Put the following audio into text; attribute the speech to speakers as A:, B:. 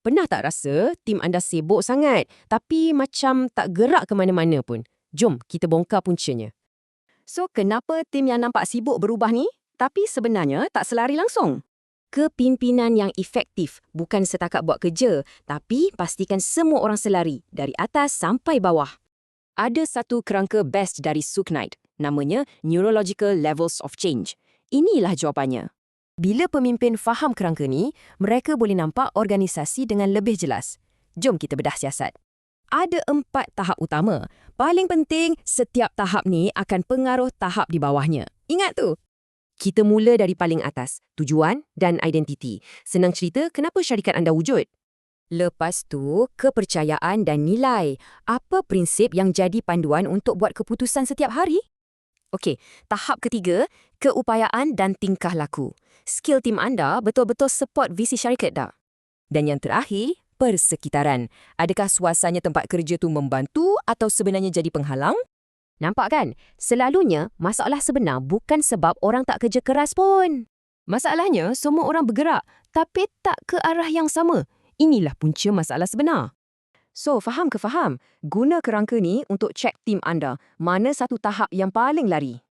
A: Pernah tak rasa tim anda sibuk sangat tapi macam tak gerak ke mana-mana pun? Jom kita bongkar puncanya.
B: So, kenapa tim yang nampak sibuk berubah ni, tapi sebenarnya tak selari langsung?
A: Kepimpinan yang efektif bukan setakat buat kerja, tapi pastikan semua orang selari dari atas sampai bawah.
B: Ada satu kerangka best dari Sue Knight, namanya Neurological Levels of Change. Inilah jawapannya.
A: Bila pemimpin faham kerangka ni, mereka boleh nampak organisasi dengan lebih jelas. Jom kita bedah siasat. Ada 4 tahap utama. Paling penting, setiap tahap ni akan pengaruh tahap di bawahnya. Ingat tu? Kita mula dari paling atas, tujuan dan identiti. Senang cerita, kenapa syarikat anda wujud? Lepas tu, kepercayaan dan nilai. Apa prinsip yang jadi panduan untuk buat keputusan setiap hari? Okey, tahap ketiga, keupayaan dan tingkah laku. Skill tim anda betul-betul support visi syarikat tak? Dan yang terakhir, persekitaran. Adakah suasana tempat kerja tu membantu atau sebenarnya jadi penghalang? Nampak kan? Selalunya, masalah sebenar bukan sebab orang tak kerja keras pun. Masalahnya, semua orang bergerak tapi tak ke arah yang sama. Inilah punca masalah sebenar.
B: So, faham ke faham? Guna kerangka ni untuk cek tim anda. Mana satu tahap yang paling lari?